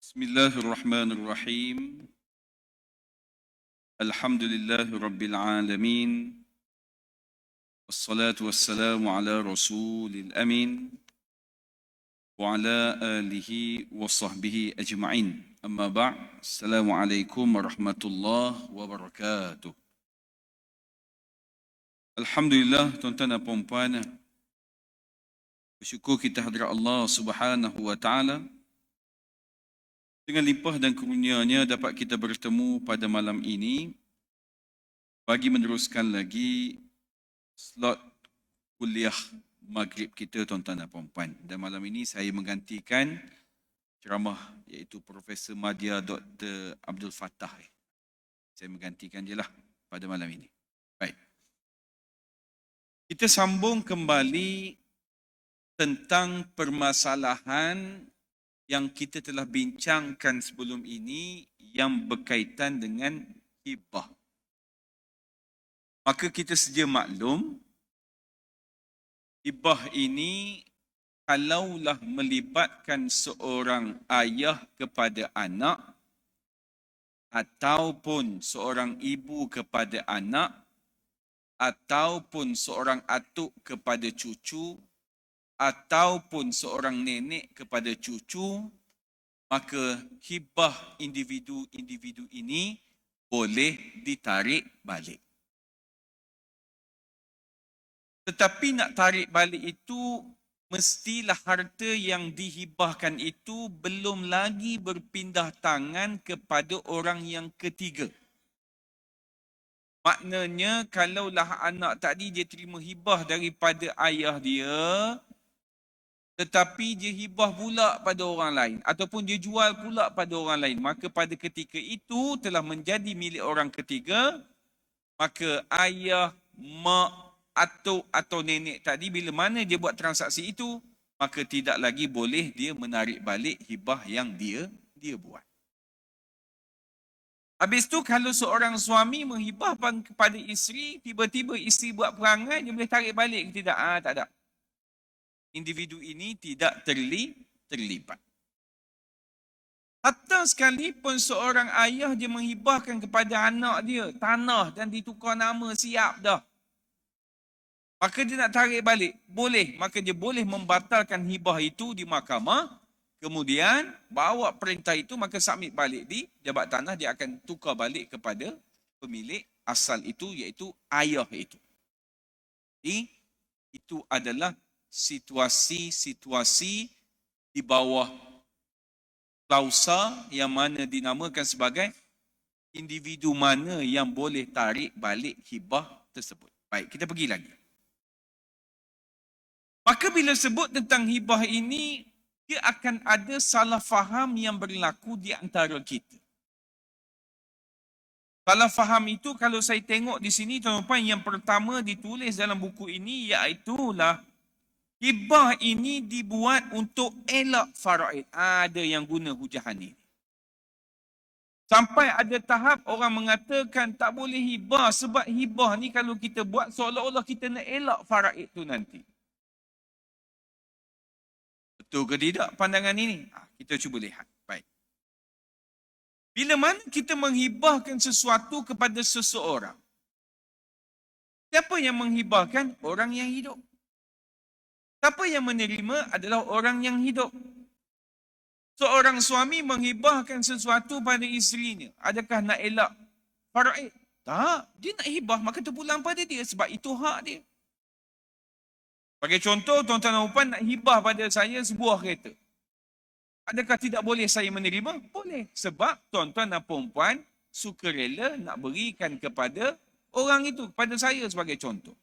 Bismillahirrahmanirrahim. Alhamdulillahi Rabbil Alamin. Wassalatu wassalamu ala Rasulil Amin. Wa ala alihi wa sahbihi ajma'in. Amma ba'd. Assalamualaikum warahmatullahi wabarakatuh. Alhamdulillah, tuan-tuan dan puan-puan, bersyukur kita hadirat Allah Subhanahu wa taala. Dengan limpah dan kurnianya dapat kita bertemu pada malam ini bagi meneruskan lagi slot kuliah maghrib kita, tuan-tuan dan puan-puan. Dan malam ini saya menggantikan ceramah iaitu Profesor Madya Dr. Abdul Fattah. Saya menggantikan dia lah pada malam ini. Baik. Kita sambung kembali tentang permasalahan yang kita telah bincangkan sebelum ini yang berkaitan dengan hibah. Maka kita sedia maklum, hibah ini kalaulah melibatkan seorang ayah kepada anak ataupun seorang ibu kepada anak ataupun seorang atuk kepada cucu ataupun seorang nenek kepada cucu, maka hibah individu-individu ini boleh ditarik balik. Tetapi nak tarik balik itu, mestilah harta yang dihibahkan itu belum lagi berpindah tangan kepada orang yang ketiga. Maknanya, kalaulah anak tadi dia terima hibah daripada ayah dia, tetapi dia hibah pula pada orang lain ataupun dia jual pula pada orang lain, maka pada ketika itu telah menjadi milik orang ketiga, maka ayah, mak, atuk atau nenek tadi bila mana dia buat transaksi itu, maka tidak lagi boleh dia menarik balik hibah yang dia buat. Habis tu kalau seorang suami menghibah kepada isteri, tiba-tiba isteri buat perangai, dia boleh tarik balik ke tidak? Tak ada. Individu ini tidak terlibat. Hatta sekalipun seorang ayah dia menghibahkan kepada anak dia tanah dan ditukar nama siap dah, maka dia nak tarik balik, boleh. Maka dia boleh membatalkan hibah itu di mahkamah, kemudian bawa perintah itu, maka submit balik di Jabat Tanah, dia akan tukar balik kepada pemilik asal itu, iaitu ayah itu. Jadi, itu adalah situasi-situasi di bawah klausa yang mana dinamakan sebagai individu mana yang boleh tarik balik hibah tersebut. Baik, kita pergi lagi. Maka bila sebut tentang hibah ini, dia akan ada salah faham yang berlaku di antara kita. Salah faham itu kalau saya tengok di sini, tuan-tuan, yang pertama ditulis dalam buku ini iaitulah hibah ini dibuat untuk elak faraid. Ada yang guna hujahan ini. Sampai ada tahap orang mengatakan tak boleh hibah sebab hibah ni kalau kita buat seolah-olah kita nak elak faraid tu nanti. Betul ke tidak pandangan ini? Kita cuba lihat. Baik. Bila mana kita menghibahkan sesuatu kepada seseorang, siapa yang menghibahkan? Orang yang hidup. Siapa yang menerima adalah orang yang hidup. Seorang suami menghibahkan sesuatu pada isterinya. Adakah nak elak faraid? Tak. Dia nak hibah, maka terpulang pada dia sebab itu hak dia. Sebagai contoh, tuan-tuan dan puan nak hibah pada saya sebuah kereta. Adakah tidak boleh saya menerima? Boleh. Sebab tuan-tuan dan puan sukarela nak berikan kepada orang itu, kepada saya sebagai contoh.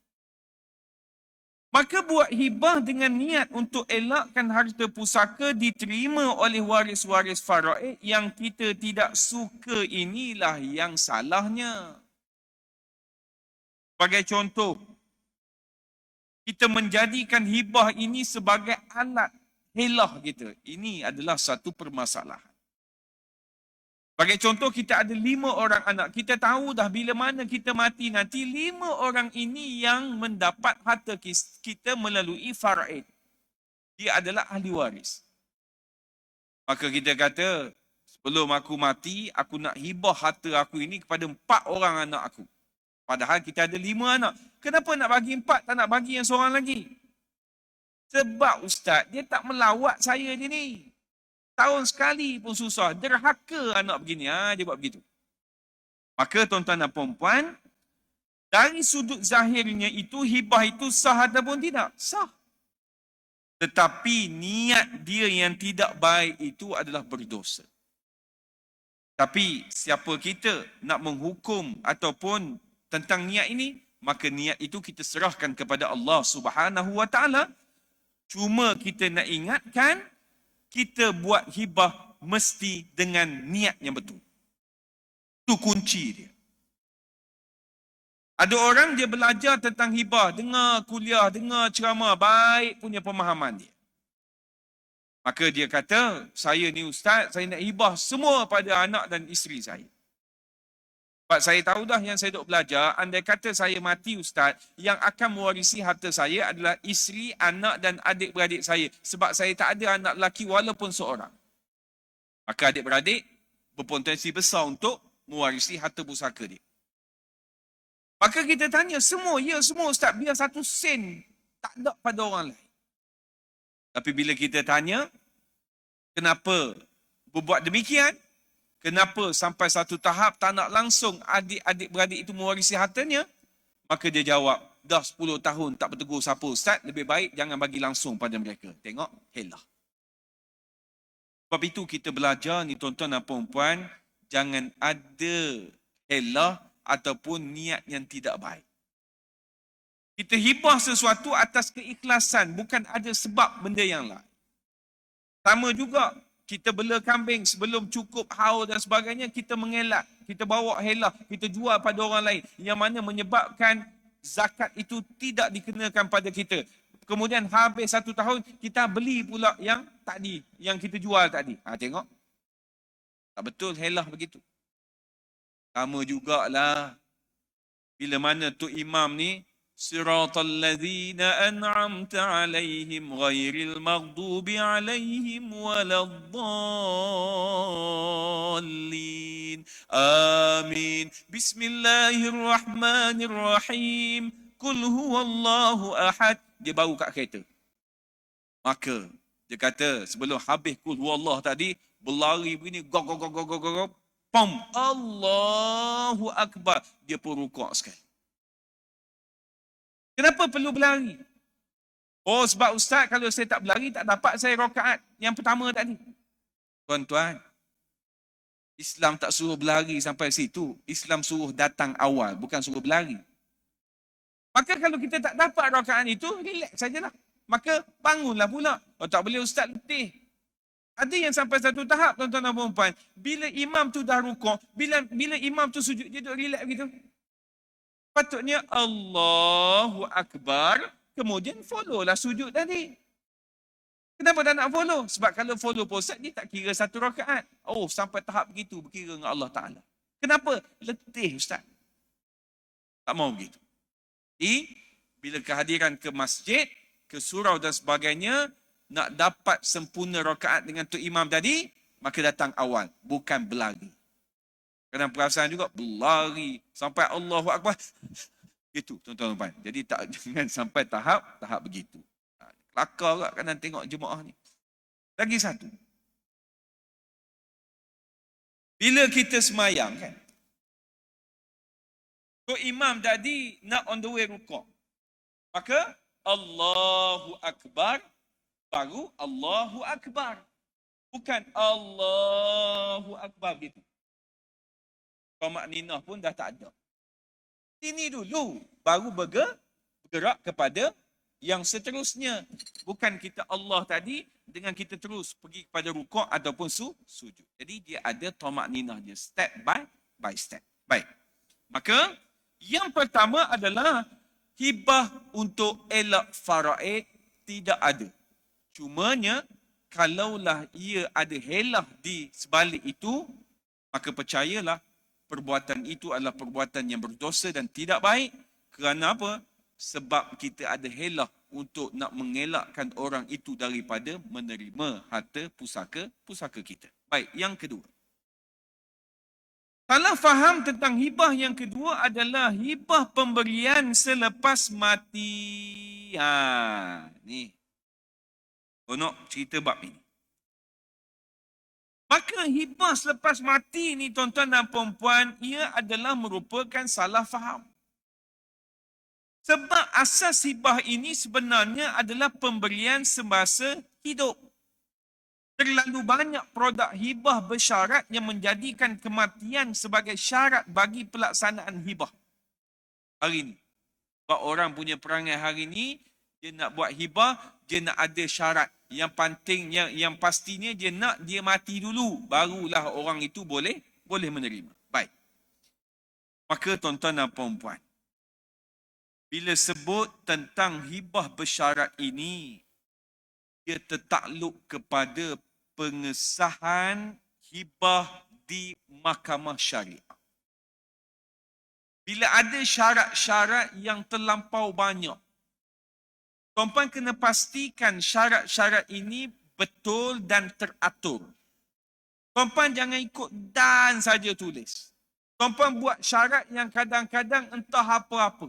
Maka buat hibah dengan niat untuk elakkan harta pusaka diterima oleh waris-waris faraid yang kita tidak suka, inilah yang salahnya. Sebagai contoh, kita menjadikan hibah ini sebagai alat helah kita. Ini adalah satu permasalahan. Sebagai contoh, kita ada 5 orang anak. Kita tahu dah bila mana kita mati nanti, 5 orang ini yang mendapat harta kita melalui faraid. Dia adalah ahli waris. Maka kita kata, Sebelum aku mati, aku nak hibah harta aku ini kepada 4 orang anak aku. Padahal kita ada 5 anak. Kenapa nak bagi 4, tak nak bagi yang seorang lagi? Sebab Ustaz, dia tak melawat saya dia ni. Tahun sekali pun susah. Derhaka anak begini. Dia buat begitu. Maka tuan-tuan dan puan-puan, dari sudut zahirnya itu, hibah itu sah ataupun tidak? Sah. Tetapi niat dia yang tidak baik itu adalah berdosa. Tapi siapa kita nak menghukum ataupun tentang niat ini, maka niat itu kita serahkan kepada Allah Subhanahu Wa Taala. Cuma kita nak ingatkan, kita buat hibah mesti dengan niat yang betul. Itu kunci dia. Ada orang dia belajar tentang hibah, dengar kuliah, dengar ceramah, baik punya pemahaman dia. Maka dia kata, saya ni ustaz, saya nak hibah semua pada anak dan isteri saya. Sebab saya tahu dah yang saya duk belajar, andai kata saya mati ustaz, yang akan mewarisi harta saya adalah isteri, anak dan adik-beradik saya. Sebab saya tak ada anak lelaki walaupun seorang. Maka adik-beradik berpotensi besar untuk mewarisi harta pusaka dia. Maka kita tanya, semua ustaz, biar 1 sen tak ada pada orang lain. Tapi bila kita tanya, kenapa berbuat demikian? Kenapa sampai satu tahap tak nak langsung adik-beradik itu mewarisi hartanya? Maka dia jawab, dah 10 tahun tak bertegur siapa ustaz, lebih baik jangan bagi langsung pada mereka. Tengok, helah. Sebab itu kita belajar ni tuan-tuan dan puan-puan, jangan ada helah ataupun niat yang tidak baik. Kita hibah sesuatu atas keikhlasan, bukan ada sebab benda yang lain. Sama juga, kita bela kambing sebelum cukup haul dan sebagainya, kita mengelak, kita bawa helah, kita jual pada orang lain, yang mana menyebabkan zakat itu tidak dikenakan pada kita. Kemudian habis 1 tahun, kita beli pula yang tadi, yang kita jual tadi. Tengok, tak betul helah begitu. Sama jugalah, bila mana tu imam ni, Siratal ladzina an'amta alaihim ghairil maghdubi alaihim waladdallin. Amin. Bismillahirrahmanirrahim. Qul huwallahu ahad. Dia baru kat kereta. Maka dia kata sebelum habis qul huwallah tadi, berlari begini, gog. Pom, Allahu akbar. Dia pun rukuk sekali. Kenapa perlu berlari? Oh, sebab ustaz, kalau saya tak berlari, tak dapat saya rakaat yang pertama tadi. Tuan-tuan, Islam tak suruh berlari sampai situ. Islam suruh datang awal, bukan suruh berlari. Maka kalau kita tak dapat rakaat itu, relax sajalah. Maka bangunlah pula. Oh, tak boleh ustaz, letih. Ada yang sampai satu tahap, tuan-tuan dan puan-puan, bila imam tu dah rukuk, bila imam tu sujud, dia duduk relax begitu. Patutnya Allahu Akbar, kemudian follow lah sujud tadi. Kenapa tak nak follow? Sebab kalau follow Ustaz, dia tak kira 1 rakaat. Oh, sampai tahap begitu, berkira dengan Allah Ta'ala. Kenapa? Letih Ustaz. Tak mau begitu. Jadi, bila kehadiran ke masjid, ke surau dan sebagainya, nak dapat sempurna rakaat dengan tu imam tadi, maka datang awal, bukan berlari. Kadang perasaan juga berlari sampai Allahu Akbar. Itu tuan-tuan. Jadi jangan sampai tahap begitu. Kelakar juga kadang tengok jemaah ni. Lagi satu. Bila kita semayang kan, so imam tadi nak on the way rukuk. Maka Allahu Akbar, baru Allahu Akbar. Bukan Allahu Akbar gitu. Makninah pun dah tak ada. Ini dulu baru bergerak kepada yang seterusnya. Bukan kita Allah tadi dengan kita terus pergi kepada rukuk ataupun sujud. Jadi dia ada makninah dia step by step. Baik. Maka yang pertama adalah hibah untuk elak faraid tidak ada. Cumanya kalaulah ia ada helah di sebalik itu, maka percayalah perbuatan itu adalah perbuatan yang berdosa dan tidak baik. Kerana apa? Sebab kita ada helah untuk nak mengelakkan orang itu daripada menerima harta pusaka kita. Baik, yang kedua. Salah faham tentang hibah yang kedua adalah hibah pemberian selepas mati. Ni. Onok cerita bab ini. Maka hibah selepas mati ni tuan-tuan dan puan-puan, ia adalah merupakan salah faham. Sebab asas hibah ini sebenarnya adalah pemberian semasa hidup. Terlalu banyak produk hibah bersyarat yang menjadikan kematian sebagai syarat bagi pelaksanaan hibah. Hari ini. Sebab orang punya perangai hari ini, dia nak buat hibah, dia nak ada syarat. Yang penting, yang pastinya dia nak dia mati dulu. Barulah orang itu boleh menerima. Baik. Maka tuan-tuan dan puan-puan, bila sebut tentang hibah bersyarat ini, dia tertakluk kepada pengesahan hibah di mahkamah syariah. Bila ada syarat-syarat yang terlampau banyak, tuan-puan kena pastikan syarat-syarat ini betul dan teratur. Tuan-puan jangan ikut dan saja tulis. Tuan-puan buat syarat yang kadang-kadang entah apa-apa.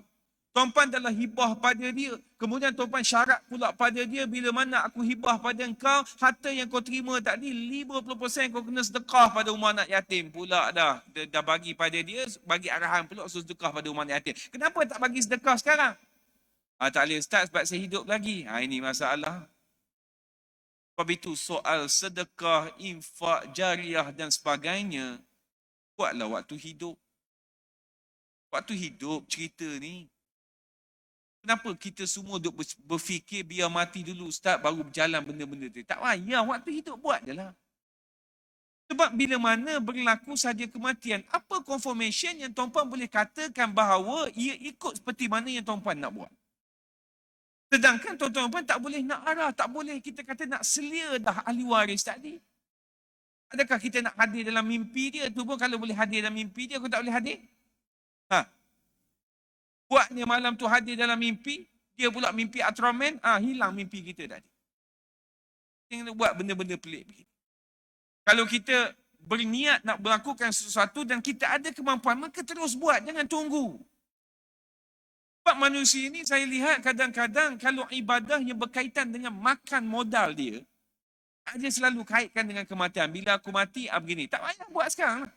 Tuan-puan adalah hibah pada dia. Kemudian tuan-puan syarat pula pada dia, bila mana aku hibah pada engkau, harta yang kau terima tadi, 50% kau kena sedekah pada rumah anak yatim pula dah. Dah bagi pada dia, bagi arahan pula suruh sedekah pada rumah anak yatim. Kenapa tak bagi sedekah sekarang? Tak boleh start sebab saya hidup lagi. Ini masalah. Sebab itu soal sedekah, infak, jariah dan sebagainya, buatlah waktu hidup. Waktu hidup cerita ni. Kenapa kita semua duk berfikir biar mati dulu Ustaz baru berjalan benda-benda tu? Tak payah, waktu hidup buat je lah. Sebab bila mana berlaku saja kematian, apa confirmation yang tuan-puan boleh katakan bahawa ia ikut seperti mana yang tuan-puan nak buat? Sedangkan tuan-tuan tak boleh nak arah, tak boleh kita kata nak selia dah ahli waris tadi. Adakah kita nak hadir dalam mimpi dia? Tu pun kalau boleh hadir dalam mimpi dia, aku tak boleh hadir? Buatnya malam tu hadir dalam mimpi, dia pula mimpi Ultraman, hilang mimpi kita tadi. Kita nak buat benda-benda pelik begini. Kalau kita berniat nak melakukan sesuatu dan kita ada kemampuan, maka terus buat, jangan tunggu. Sebab manusia ini saya lihat kadang-kadang kalau ibadah yang berkaitan dengan makan modal dia, dia selalu kaitkan dengan kematian. Bila aku mati, begini. Tak payah buat sekarang.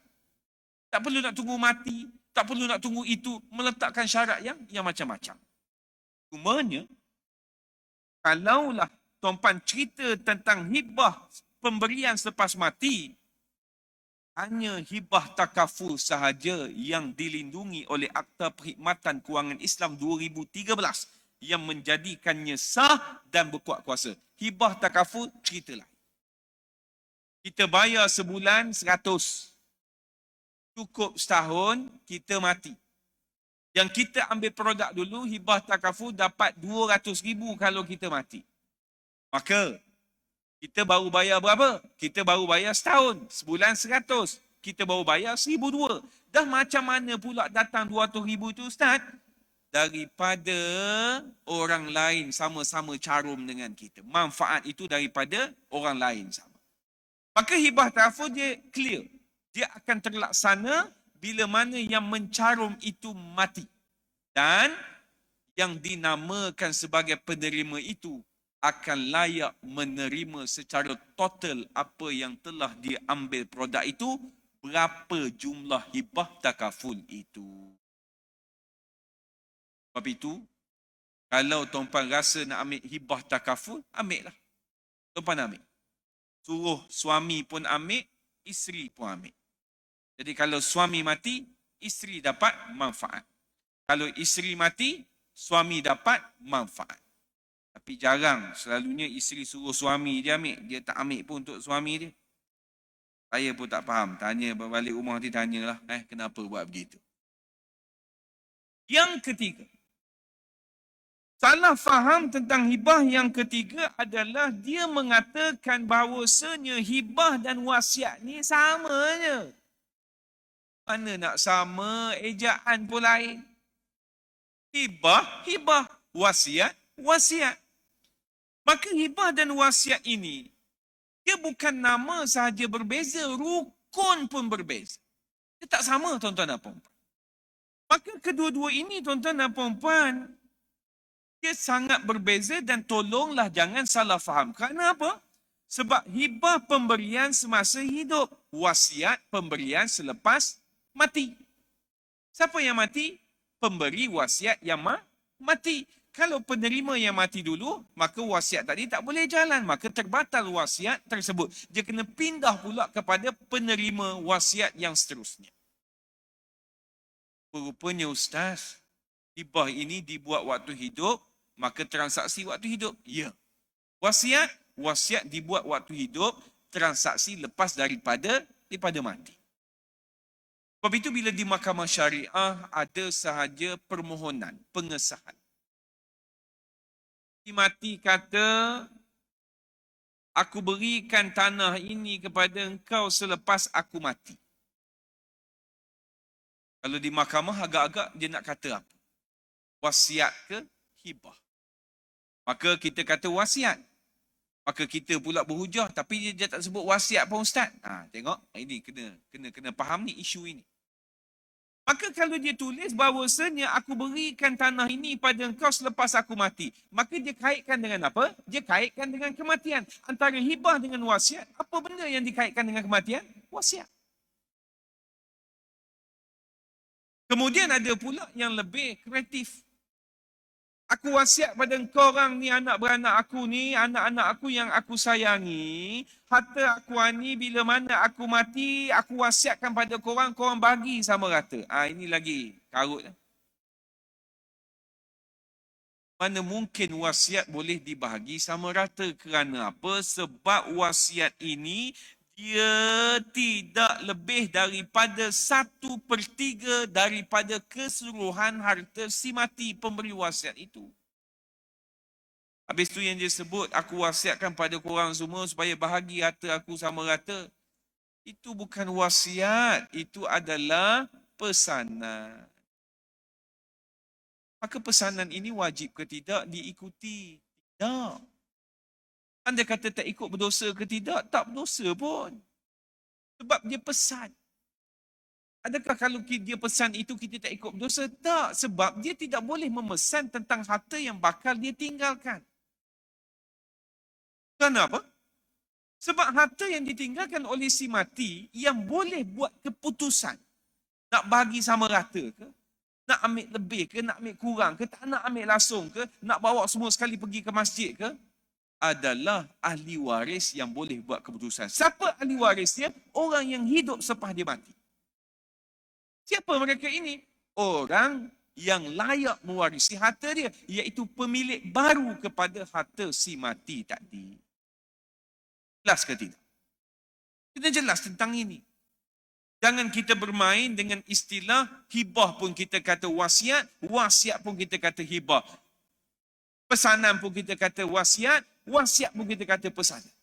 Tak perlu nak tunggu mati. Tak perlu nak tunggu itu, meletakkan syarat yang macam-macam. Cumanya, kalaulah tuan-puan cerita tentang hibah pemberian selepas mati, hanya hibah takaful sahaja yang dilindungi oleh Akta Perkhidmatan Kewangan Islam 2013 yang menjadikannya sah dan berkuat kuasa. Hibah takaful, ceritalah. Kita bayar sebulan 100. Cukup setahun, kita mati. Yang kita ambil produk dulu, hibah takaful dapat 200,000 kalau kita mati. Maka, kita baru bayar berapa? Kita baru bayar setahun. Sebulan 100. Kita baru bayar 1,200. Dah macam mana pula datang 200,000 itu Ustaz? Daripada orang lain sama-sama carum dengan kita. Manfaat itu daripada orang lain sama. Maka hibah takaful dia clear. Dia akan terlaksana bila mana yang mencarum itu mati. Dan yang dinamakan sebagai penerima itu akan layak menerima secara total apa yang telah diambil produk itu, berapa jumlah hibah takaful itu. Sebab itu, kalau tuan-puan rasa nak ambil hibah takaful, ambil lah. Tuan-puan ambil. Suruh suami pun ambil, isteri pun ambil. Jadi kalau suami mati, isteri dapat manfaat. Kalau isteri mati, suami dapat manfaat. Tapi jarang, selalunya isteri suruh suami dia ambil. Dia tak ambil pun untuk suami dia. Saya pun tak faham. Tanya balik rumah nanti tanyalah. Kenapa buat begitu? Yang ketiga. Salah faham tentang hibah yang ketiga adalah dia mengatakan bahawasanya hibah dan wasiat ni sama je. Mana nak sama, ejaan pun lain. Hibah, hibah. Wasiat, wasiat. Maka hibah dan wasiat ini, dia bukan nama sahaja berbeza, rukun pun berbeza. Dia tak sama, tuan-tuan dan puan-puan. Maka kedua-dua ini, tuan-tuan dan puan-puan, dia sangat berbeza dan tolonglah jangan salah faham. Kerana apa? Sebab hibah pemberian semasa hidup, wasiat pemberian selepas mati. Siapa yang mati? Pemberi wasiat yang mati. Kalau penerima yang mati dulu, maka wasiat tadi tak boleh jalan. Maka terbatal wasiat tersebut. Dia kena pindah pula kepada penerima wasiat yang seterusnya. Rupanya Ustaz, hibah ini dibuat waktu hidup, maka transaksi waktu hidup. Ya. Wasiat dibuat waktu hidup, transaksi lepas daripada mati. Sebab itu bila di mahkamah syariah ada sahaja permohonan, pengesahan. Si mati kata, aku berikan tanah ini kepada engkau selepas aku mati. Kalau di mahkamah agak-agak dia nak kata apa? Wasiat ke hibah? Maka kita kata wasiat. Maka kita pula berhujah tapi dia tak sebut wasiat pun Ustaz. Tengok ini kena faham ni isu ini. Maka kalau dia tulis bahawasanya aku berikan tanah ini pada engkau selepas aku mati. Maka dia kaitkan dengan apa? Dia kaitkan dengan kematian. Antara hibah dengan wasiat, apa benda yang dikaitkan dengan kematian? Wasiat. Kemudian ada pula yang lebih kreatif. Aku wasiat pada engkau orang ni, anak beranak aku ni, anak-anak aku yang aku sayangi. Harta aku ni bila mana aku mati, aku wasiatkan pada korang, korang bagi sama rata. Ini lagi karut. Mana mungkin wasiat boleh dibahagi sama rata? Kerana apa? Sebab wasiat ini dia tidak lebih daripada 1/3 daripada keseluruhan harta si mati pemberi wasiat itu. Habis tu yang dia sebut, aku wasiatkan pada korang semua supaya bahagi harta aku sama rata. Itu bukan wasiat, itu adalah pesanan. Maka pesanan ini wajib ke tidak diikuti? Tidak. Anda kata tak ikut berdosa ke tidak? Tak berdosa pun. Sebab dia pesan. Adakah kalau dia pesan itu kita tak ikut berdosa? Tak. Sebab dia tidak boleh memesan tentang harta yang bakal dia tinggalkan. Kenapa? Sebab harta yang ditinggalkan oleh si mati yang boleh buat keputusan. Nak bagi sama rata ke? Nak ambil lebih ke? Nak ambil kurang ke? Tak nak ambil langsung ke? Nak bawa semua sekali pergi ke masjid ke? Adalah ahli waris yang boleh buat keputusan. Siapa ahli warisnya? Orang yang hidup selepas dia mati. Siapa mereka ini? Orang yang layak mewarisi harta dia, iaitu pemilik baru kepada harta si mati tadi. Jelas ke tidak? Kita jelas tentang ini. Jangan kita bermain dengan istilah hibah pun kita kata wasiat, wasiat pun kita kata hibah. Pesanan pun kita kata wasiat, wasiat pun kita kata pesanan.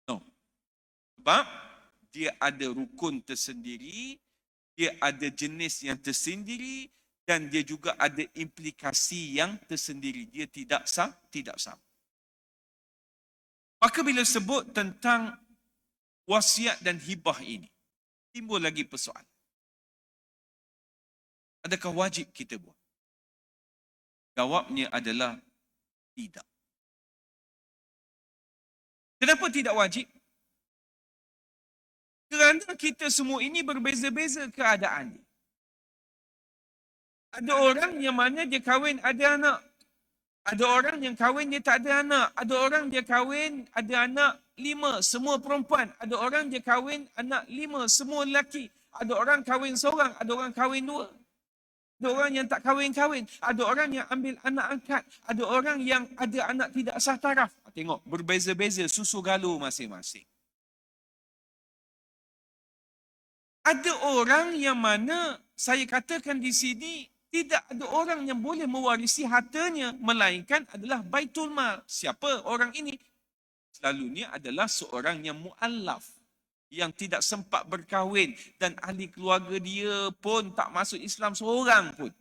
No. Sebab dia ada rukun tersendiri, dia ada jenis yang tersendiri dan dia juga ada implikasi yang tersendiri. Dia tidak sama. Maka bila sebut tentang wasiat dan hibah ini, timbul lagi persoalan. Adakah wajib kita buat? Jawabnya adalah tidak. Kenapa tidak wajib? Kerana kita semua ini berbeza-beza keadaan. Ada orang yang mana dia kahwin ada anak. Ada orang yang kahwin dia tak ada anak. Ada orang dia kahwin ada anak 5, semua perempuan. Ada orang dia kahwin anak 5, semua lelaki. Ada orang kahwin seorang, ada orang kahwin 2. Ada orang yang tak kahwin-kahwin. Ada orang yang ambil anak angkat. Ada orang yang ada anak tidak sah taraf. Tengok, berbeza-beza susu galuh masing-masing. Ada orang yang mana saya katakan di sini tidak ada orang yang boleh mewarisi hartanya melainkan adalah Baitul Mal. Siapa orang ini? Selalunya adalah seorang yang mu'allaf, yang tidak sempat berkahwin dan ahli keluarga dia pun tak masuk Islam seorang pun.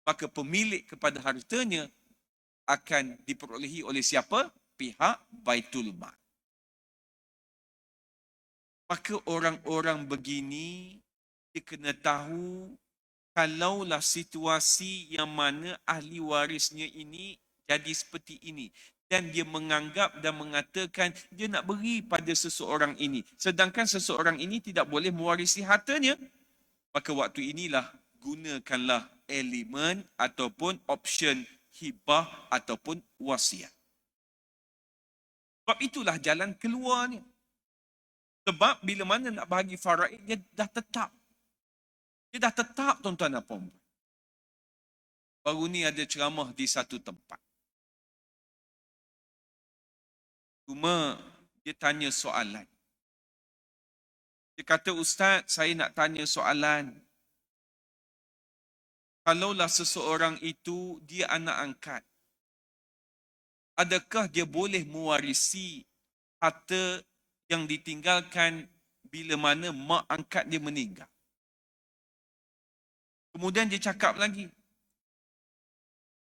Maka pemilik kepada hartanya akan diperolehi oleh siapa? Pihak Baitul Mal. Maka orang-orang begini, dia dia kena tahu kalaulah situasi yang mana ahli warisnya ini jadi seperti ini dan dia menganggap dan mengatakan dia nak beri pada seseorang ini sedangkan seseorang ini tidak boleh mewarisi hartanya, maka waktu inilah gunakanlah elemen ataupun option hibah ataupun wasiat. Sebab itulah jalan keluarnya. Sebab bila mana nak bahagi faraid, dia dah tetap. Dia dah tetap, tuan-tuan dan puan. Baru ni ada ceramah di satu tempat. Cuma dia tanya soalan. Dia kata, Ustaz, saya nak tanya soalan. Kalaulah seseorang itu dia anak angkat, adakah dia boleh mewarisi harta yang ditinggalkan bila mana mak angkat dia meninggal? Kemudian dia cakap lagi,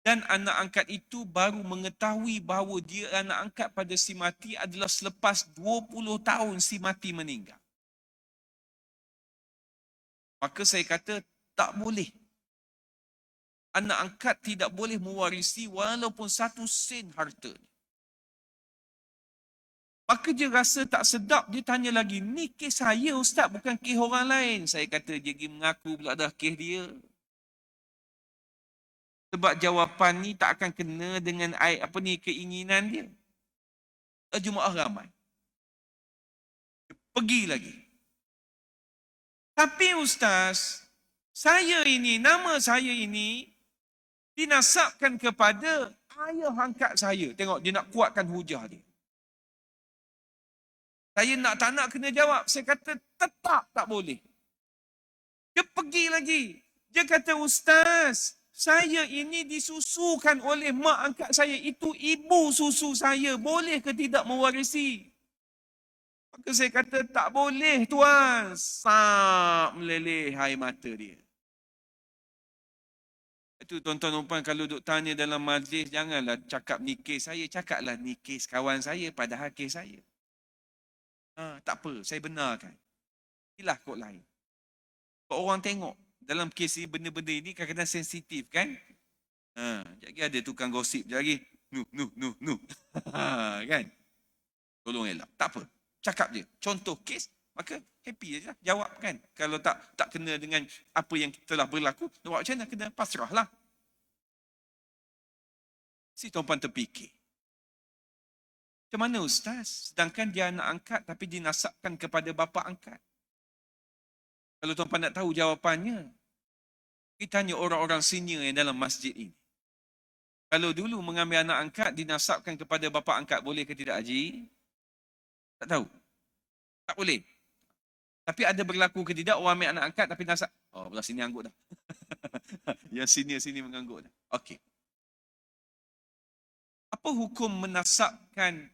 dan anak angkat itu baru mengetahui bahawa dia anak angkat pada si mati adalah selepas 20 tahun si mati meninggal. Maka saya kata, tak boleh. Anak angkat tidak boleh mewarisi walaupun 1 sen harta. Maka dia rasa tak sedap, dia tanya lagi, ni kes saya Ustaz, bukan kes orang lain. Saya kata, dia pergi mengaku pula dah kes dia. Sebab jawapan ni tak akan kena dengan keinginan dia. Jemaah ramai. Pergi lagi. Tapi Ustaz, nama saya ini, dinasabkan kepada ayah angkat saya. Tengok, dia nak kuatkan hujah dia. Saya tak nak kena jawab. Saya kata, tetap tak boleh. Dia pergi lagi. Dia kata, Ustaz, saya ini disusukan oleh mak angkat saya. Itu ibu susu saya. Boleh ke tidak mewarisi? Maka saya kata, tak boleh tuan. Sap meleleh air mata dia. Itu tuan-tuan umpan kalau duk tanya dalam majlis, janganlah cakap ni kes saya. Cakaplah ni kes kawan saya, padahal kes saya. Tak apa, saya benarkan. Inilah kod lain. Kalau orang tengok, dalam kes ini, benda-benda ini kadang-kadang sensitif kan? Jadi ada tukang gosip, jadi nu. Kan? Tolong elak. Tak apa, cakap je. Contoh kes, maka happy je lah. Jawab kan? Kalau tak kena dengan apa yang telah berlaku, buat macam mana? Kena pasrah lah. Si tuan-tuan terfikir. Macam mana Ustaz? Sedangkan dia anak angkat tapi dinasabkan kepada bapa angkat. Kalau tuan-tuan nak tahu jawapannya, kita tanya orang-orang senior yang dalam masjid ini. Kalau dulu mengambil anak angkat dinasabkan kepada bapa angkat, boleh ke tidak Haji? Tak tahu. Tak boleh. Tapi ada berlaku ke tidak orang ambil anak angkat tapi nasab? Oh, belah sini angguk dah. Yang senior sini mengangguk dah. Okey. Apa hukum menasabkan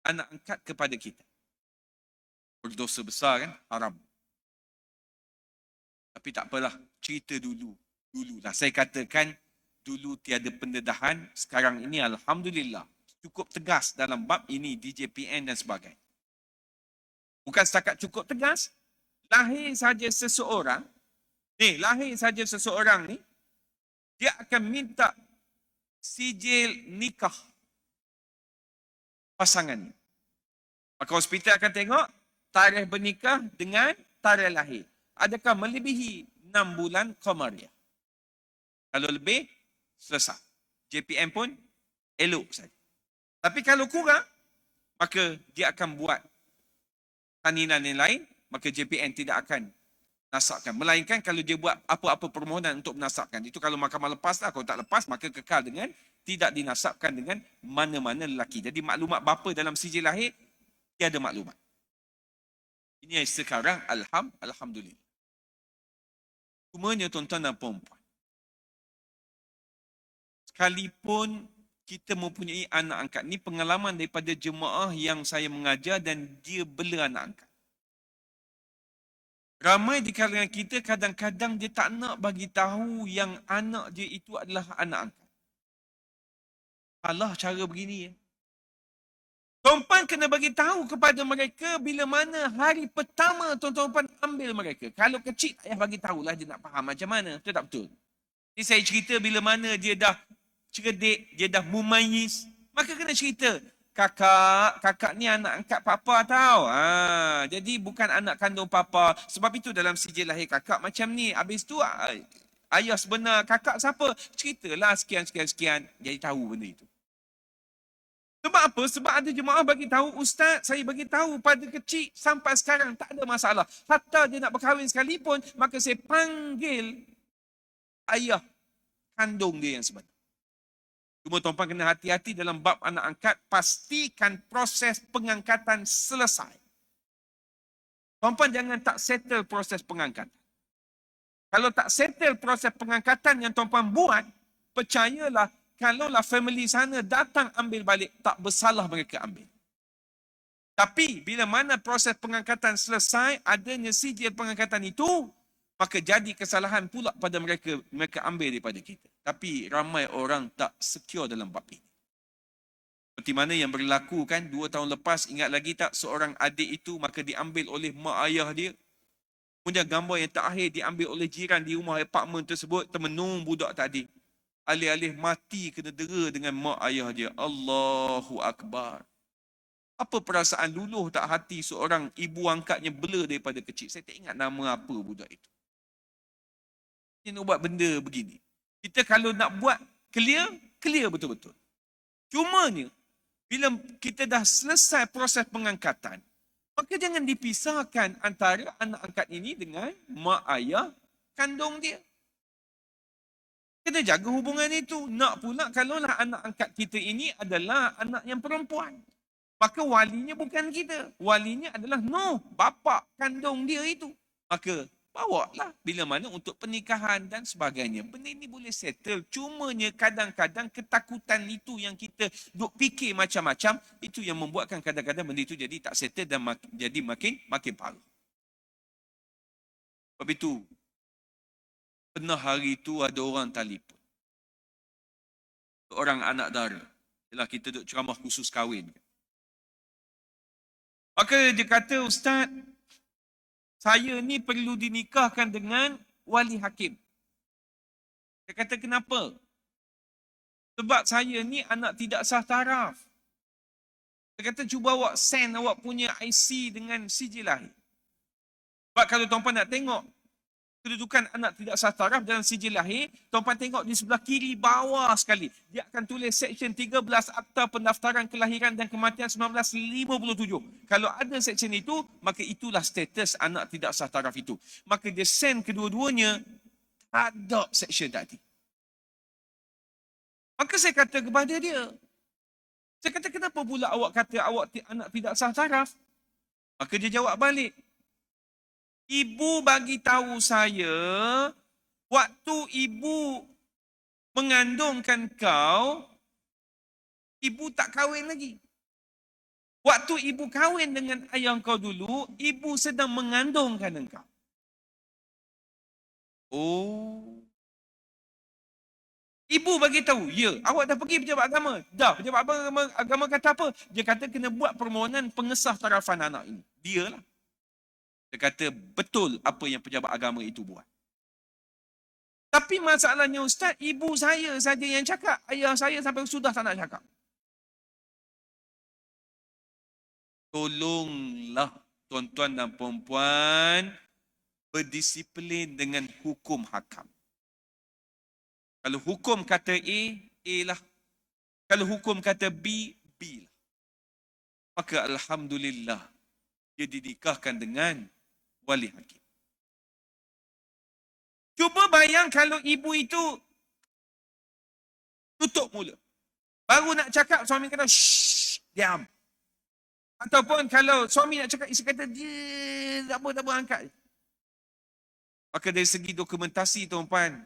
anak angkat kepada kita? Berdosa besar kan? Haram. Tapi tak apalah, cerita dululah. Saya katakan dulu tiada pendedahan, sekarang ini alhamdulillah cukup tegas dalam bab ini di JPN dan sebagainya. Bukan setakat cukup tegas, lahir saja seseorang ni, dia akan minta sijil nikah pasangan. Maka hospital akan tengok tarikh bernikah dengan tarikh lahir. Adakah melebihi 6 bulan Qamariah? Kalau lebih, selesai. JPM pun elok saja. Tapi kalau kurang, maka dia akan buat salinan yang lain, maka JPN tidak akan nasabkan. Melainkan kalau dia buat apa-apa permohonan untuk menasabkan. Itu kalau mahkamah lepas lah. Kalau tak lepas, maka kekal dengan tidak dinasabkan dengan mana-mana lelaki. Jadi maklumat bapa dalam sijil lahir, tiada maklumat. Ini yang sekarang, alhamdulillah. Cumanya tuan-tuan dan puan-puan, sekalipun kita mempunyai anak angkat, ni pengalaman daripada jemaah yang saya mengajar dan dia bela anak angkat. Ramai di kalangan kita kadang-kadang dia tak nak bagi tahu yang anak dia itu adalah anak angkat. Alah cara begini ya. Tuan-tuan kena bagi tahu kepada mereka bila mana hari pertama tuan-tuan ambil mereka. Kalau kecil, ayah bagi tahulah dia nak faham macam mana. Betul tak betul? Jadi saya cerita bila mana dia dah cerdik, dia dah mumayyiz, maka kena cerita. Kakak ni anak angkat papa tau. Jadi bukan anak kandung papa. Sebab itu dalam sijil lahir kakak macam ni. Habis tu ayah sebenar kakak siapa? Ceritalah sekian. Jadi tahu benda itu. Sebab apa? Sebab ada jemaah bagi tahu, ustaz, saya bagi tahu pada kecil sampai sekarang tak ada masalah. Hatta dia nak berkahwin sekalipun, maka saya panggil ayah kandung dia yang sebenar. Cuma tuan-tuan kena hati-hati dalam bab anak angkat, pastikan proses pengangkatan selesai. Tuan-tuan jangan tak settle proses pengangkatan. Kalau tak settle proses pengangkatan yang tuan-tuan buat, percayalah, kalaulah family sana datang ambil balik, tak bersalah mereka ambil. Tapi bila mana proses pengangkatan selesai, adanya sijil pengangkatan itu, maka jadi kesalahan pula pada mereka. Mereka ambil daripada kita. Tapi ramai orang tak secure dalam bab ini. Seperti mana yang berlaku kan 2 tahun lepas, ingat lagi tak, seorang adik itu maka diambil oleh mak ayah dia. Kemudian gambar yang terakhir diambil oleh jiran di rumah apartmen tersebut, termenung budak tadi. Alih-alih mati kena dera dengan mak ayah dia. Allahu Akbar. Apa perasaan luluh tak hati seorang ibu angkatnya bela daripada kecil. Saya tak ingat nama apa budak itu. Dia nak buat benda begini. Kita kalau nak buat clear betul-betul. Cumanya, bila kita dah selesai proses pengangkatan, maka jangan dipisahkan antara anak angkat ini dengan mak ayah kandung dia. Kena jaga hubungan itu. Nak pula kalaulah anak angkat kita ini adalah anak yang perempuan, maka walinya bukan kita. Walinya adalah bapa kandung dia itu. Maka bawalah bila mana untuk pernikahan dan sebagainya. Benda ini boleh settle. Cumanya kadang-kadang ketakutan itu yang kita duk fikir macam-macam, itu yang membuatkan kadang-kadang benda itu jadi tak settle dan jadi makin parah. Sebab itu, pernah hari itu ada orang telefon. Seorang anak dara. Yalah, kita duk ceramah khusus kahwin. Maka dia kata, ustaz, saya ni perlu dinikahkan dengan wali hakim. Dia kata, kenapa? Sebab saya ni anak tidak sah taraf. Dia kata, cuba awak send awak punya IC dengan sijil lahir. Sebab kalau tuan-tuan nak tengok kedudukan anak tidak sah taraf dalam sijil lahir, tuan-tuan tengok di sebelah kiri bawah sekali. Dia akan tulis seksyen 13 Akta Pendaftaran Kelahiran dan Kematian 1957. Kalau ada seksyen itu, maka itulah status anak tidak sah taraf itu. Maka dia send kedua-duanya, tak ada seksyen tadi. Maka saya kata kepada dia, saya kata, kenapa pula awak kata awak anak tidak sah taraf? Maka dia jawab balik, ibu bagi tahu saya, waktu ibu mengandungkan kau, ibu tak kahwin lagi. Waktu ibu kahwin dengan ayah kau dulu, ibu sedang mengandungkan engkau. Oh. Ibu bagi tahu, ya, awak dah pergi pejabat agama. Dah, pejabat agama kata apa? Dia kata kena buat permohonan pengesah tarafan anak ini. Dia lah. Dia kata betul apa yang pejabat agama itu buat. Tapi masalahnya ustaz, ibu saya saja yang cakap. Ayah saya sampai sudah tak nak cakap. Tolonglah tuan-tuan dan puan-puan berdisiplin dengan hukum hakam. Kalau hukum kata A, A lah. Kalau hukum kata B, B lah. Maka alhamdulillah dia dinikahkan dengan wali hakim. Cuba bayang kalau ibu itu tutup mulut. Baru nak cakap, suami kata, shh, diam. Ataupun kalau suami nak cakap, isteri kata, dia tak apa, angkat. Maka dari segi dokumentasi, tuan-puan,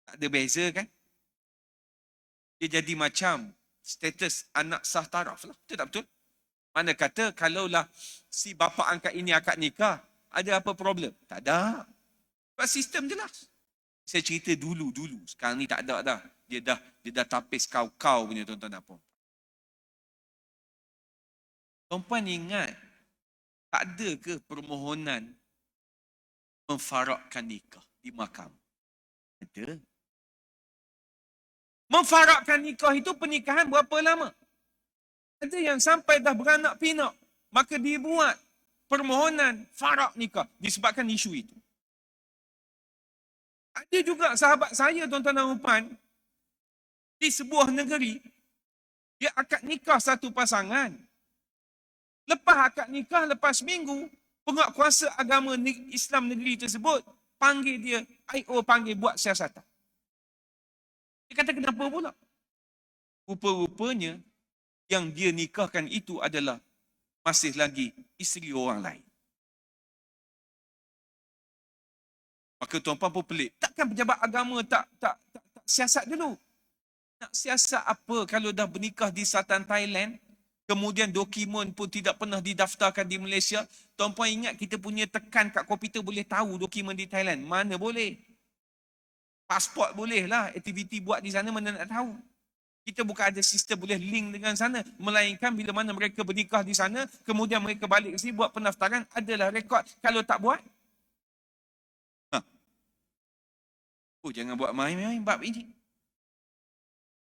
tak ada beza kan? Dia jadi macam status anak sah taraf lah. Betul tak betul? Mana kata kalaulah si bapa angkat ini akad nikah, ada apa problem? Tak ada. Sebab sistem jelas. Saya cerita dulu. Sekarang ni tak ada dah. Dia dah tapis kau punya tuan-tuan dan puan. Tuan-puan ingat, tak ada ke permohonan memfarakkan nikah di mahkamah? Ada. Memfarakkan nikah itu pernikahan berapa lama? Ada yang sampai dah beranak pinak, maka dibuat permohonan farak nikah disebabkan isu itu. Ada juga sahabat saya, tuan-tuan dan puan, di sebuah negeri, dia akad nikah satu pasangan. Lepas akad nikah, lepas seminggu, penguatkuasa agama Islam negeri tersebut panggil dia, IO panggil buat siasatan. Dia kata kenapa pula? Rupa-rupanya yang dia nikahkan itu adalah masih lagi isteri orang lain. Maka tuan-puan pun pelik. Takkan pejabat agama tak siasat dulu? Nak siasat apa kalau dah bernikah di Selatan Thailand, kemudian dokumen pun tidak pernah didaftarkan di Malaysia? Tuan-puan ingat kita punya tekan kat komputer boleh tahu dokumen di Thailand? Mana boleh? Pasport boleh lah, aktiviti buat di sana mana nak tahu. Kita bukan ada sistem boleh link dengan sana. Melainkan bila mana mereka bernikah di sana, kemudian mereka balik ke sini buat pendaftaran, adalah rekod. Kalau tak buat, oh jangan buat main-main bab ini.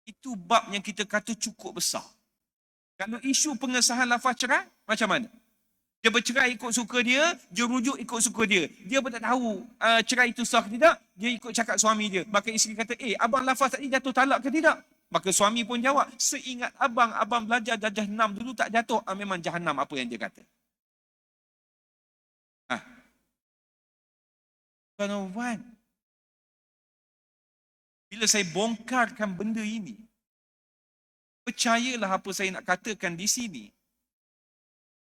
Itu bab yang kita kata cukup besar. Kalau isu pengesahan lafaz cerai, macam mana? Dia bercerai ikut suka dia, dia rujuk ikut suka dia. Dia pun tak tahu cerai itu sah ke tidak, dia ikut cakap suami dia. Maka isteri kata, abang lafaz tadi jatuh talak ke tidak? Maka suami pun jawab, seingat abang, abang belajar darjah 6 dulu tak jatuh. Memang jahanam apa yang dia kata. Tuan-tuan, bila saya bongkarkan benda ini, percayalah apa saya nak katakan di sini,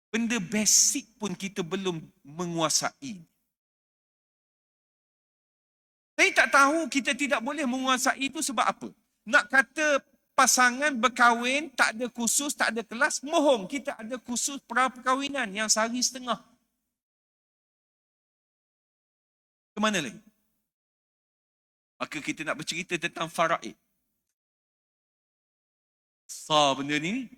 benda basic pun kita belum menguasai. Saya tak tahu kita tidak boleh menguasai itu sebab apa. Nak kata pasangan berkahwin, tak ada kursus, tak ada kelas, mohong. Kita ada kursus perkahwinan yang sehari setengah. Kemana lagi? Maka kita nak bercerita tentang faraid. Besar benda ni.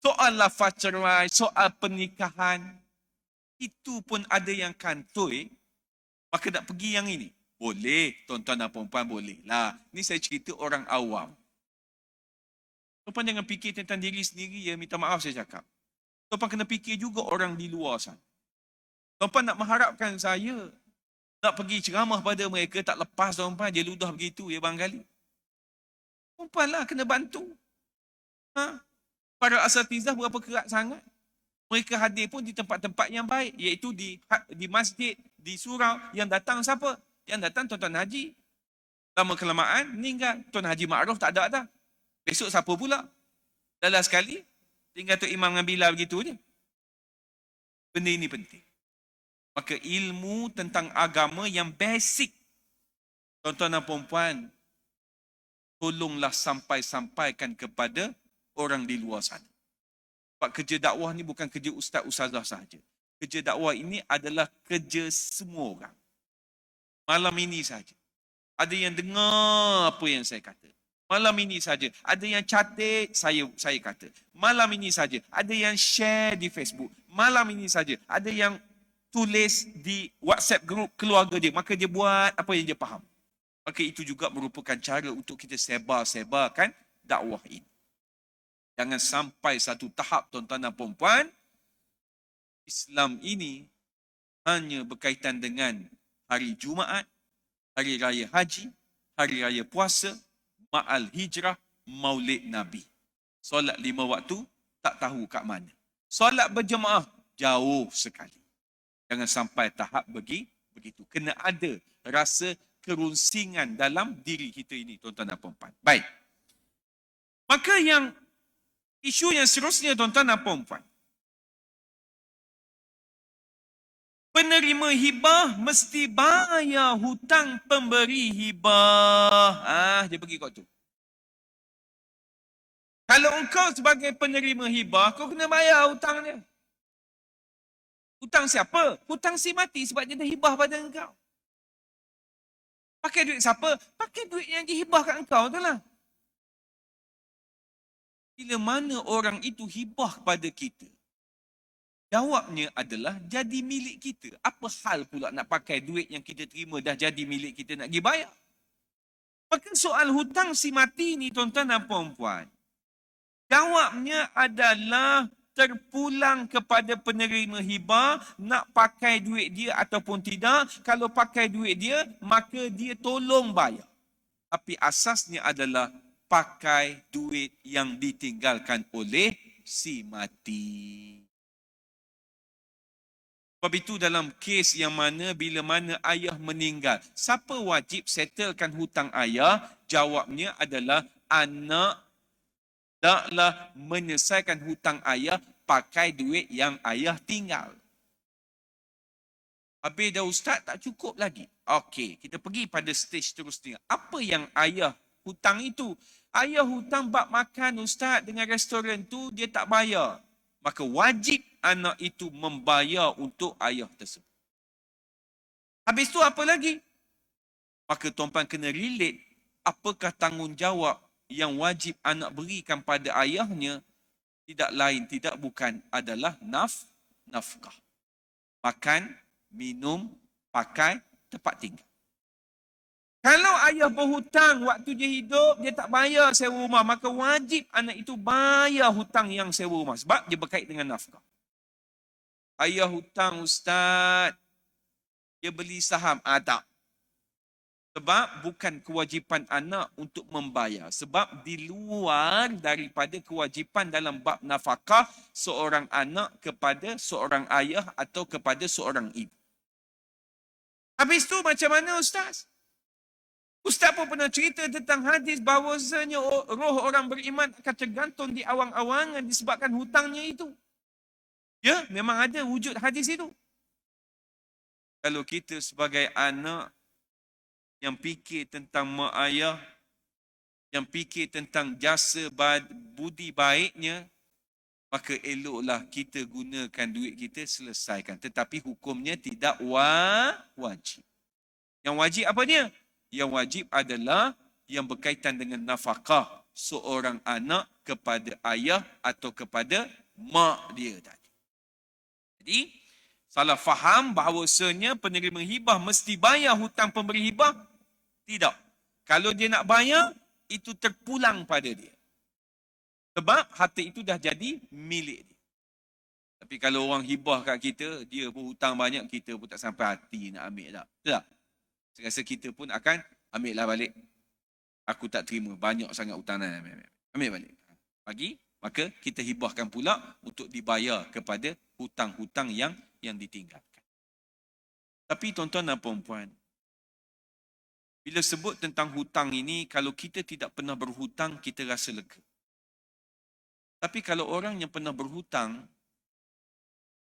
Soal lafaz cerai, soal pernikahan, itu pun ada yang kantoi, maka nak pergi yang ini. Boleh, tuan-tuan dan puan-puan boleh lah. Ni saya cerita orang awam. Tuan-puan jangan fikir tentang diri sendiri, ya, minta maaf saya cakap. Tuan-puan kena fikir juga orang di luar sana. Tuan-puan nak mengharapkan saya nak pergi ceramah pada mereka, tak lepas tuan-puan, dia ludah begitu, ya barangkali. Tuan-puan lah kena bantu. Para asatizah berapa kerat sangat. Mereka hadir pun di tempat-tempat yang baik, iaitu di masjid, di surau. Yang datang siapa? Yang datang Tuan-Tuan Haji. Lama kelamaan, meninggal. Tuan Haji Ma'ruf tak ada dah. Besok siapa pula? Dalam sekali, tinggal Tok Imam dengan Bilal begitu je. Benda ini penting. Maka ilmu tentang agama yang basic, tuan-tuan dan puan-puan, tolonglah sampaikan kepada orang di luar sana. Sebab kerja dakwah ni bukan kerja ustaz-ustazah sahaja. Kerja dakwah ini adalah kerja semua orang. Malam ini saja. Ada yang dengar apa yang saya kata. Malam ini saja. Ada yang catat saya kata. Malam ini saja. Ada yang share di Facebook. Malam ini saja. Ada yang tulis di WhatsApp group keluarga dia. Maka dia buat apa yang dia faham. Maka itu juga merupakan cara untuk kita sebarkan dakwah ini. Jangan sampai satu tahap, tuan-tuan dan puan-puan, Islam ini hanya berkaitan dengan hari Jumaat, hari raya haji, hari raya puasa, ma'al hijrah, maulid Nabi. Solat 5 waktu, tak tahu kat mana. Solat berjemaah, jauh sekali. Jangan sampai tahap begitu. Kena ada rasa kerunsingan dalam diri kita ini, tuan-tuan dan puan-puan. Baik. Maka isu yang seterusnya, tuan-tuan dan puan-puan. Penerima hibah mesti bayar hutang pemberi hibah. Dia pergi kat tu. Kalau engkau sebagai penerima hibah, kau kena bayar hutang dia. Hutang siapa? Hutang si mati sebab dia dah hibah pada engkau. Pakai duit siapa? Pakai duit yang dihibah kat engkau tu lah. bila mana orang itu hibah kepada kita? Jawabnya adalah jadi milik kita. Apa hal pula nak pakai duit yang kita terima dah jadi milik kita nak pergi bayar? Maka soal hutang si mati ni tuan-tuan dan puan-puan, jawabnya adalah terpulang kepada penerima hibah nak pakai duit dia ataupun tidak. Kalau pakai duit dia, maka dia tolong bayar. Tapi asasnya adalah pakai duit yang ditinggalkan oleh si mati. Sebab itu dalam kes yang mana bila mana ayah meninggal, siapa wajib settlekan hutang ayah? Jawabnya adalah anak hendaklah menyelesaikan hutang ayah pakai duit yang ayah tinggal. Habis dah ustaz, tak cukup lagi. Okey, kita pergi pada stage terusnya. Apa yang ayah hutang itu? Ayah hutang bab makan ustaz dengan restoran tu dia tak bayar. Maka wajib anak itu membayar untuk ayah tersebut. Habis tu apa lagi? Maka tuan-tuan kena relate apakah tanggungjawab yang wajib anak berikan pada ayahnya. Tidak lain, tidak bukan adalah nafkah. Makan, minum, pakai, tempat tinggal. Kalau ayah berhutang waktu dia hidup, dia tak bayar sewa rumah, maka wajib anak itu bayar hutang yang sewa rumah. Sebab dia berkait dengan nafkah. Ayah hutang ustaz, dia beli saham. Tak. Sebab bukan kewajipan anak untuk membayar. Sebab di luar daripada kewajipan dalam bab nafkah seorang anak kepada seorang ayah atau kepada seorang ibu. Habis tu macam mana ustaz? Ustaz pun pernah cerita tentang hadis bahawasanya roh orang beriman akan tergantung di awang-awangan disebabkan hutangnya itu. Ya, memang ada wujud hadis itu. Kalau kita sebagai anak yang fikir tentang mak ayah, yang fikir tentang jasa budi baiknya, maka eloklah kita gunakan duit kita selesaikan. Tetapi hukumnya tidak wajib. Yang wajib apa dia? Yang wajib adalah yang berkaitan dengan nafkah seorang anak kepada ayah atau kepada mak dia tadi. Jadi, salah faham bahawasanya penerima hibah mesti bayar hutang pemberi hibah. Tidak. Kalau dia nak bayar, itu terpulang pada dia. Sebab harta itu dah jadi milik dia. Tapi kalau orang hibah kat kita, dia pun hutang banyak, kita pun tak sampai hati nak ambil tak. Tak. Saya rasa kita pun akan ambillah balik. Aku tak terima, banyak sangat hutang. Ambil balik. Bagi, maka kita hibahkan pula untuk dibayar kepada hutang-hutang yang ditinggalkan. Tapi tuan-tuan dan puan-puan, bila sebut tentang hutang ini, kalau kita tidak pernah berhutang, kita rasa lega. Tapi kalau orang yang pernah berhutang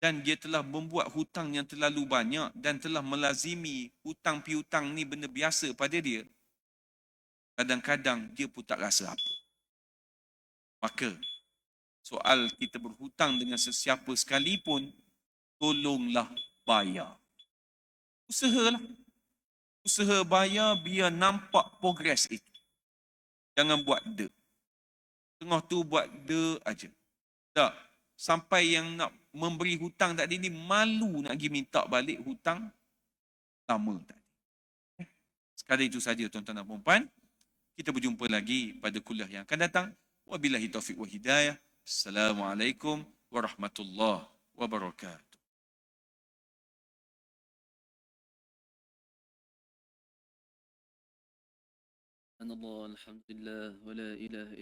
dan dia telah membuat hutang yang terlalu banyak dan telah melazimi hutang piutang ni benda biasa pada dia, kadang-kadang dia pun tak rasa apa. Maka, soal kita berhutang dengan sesiapa sekalipun, tolonglah bayar. Usahalah. Usaha bayar biar nampak progres itu. Jangan buat dek. Tengah tu buat dek aja. Tak. Sampai yang nak memberi hutang tadi ni malu nak pergi minta balik hutang lama tadi. Sekadar itu saja tuan-tuan dan puan-puan. Kita berjumpa lagi pada kuliah yang akan datang. Wabillahi taufiq wa hidayah. Assalamualaikum warahmatullahi wabarakatuh. Alhamdulillah, wa la ilaha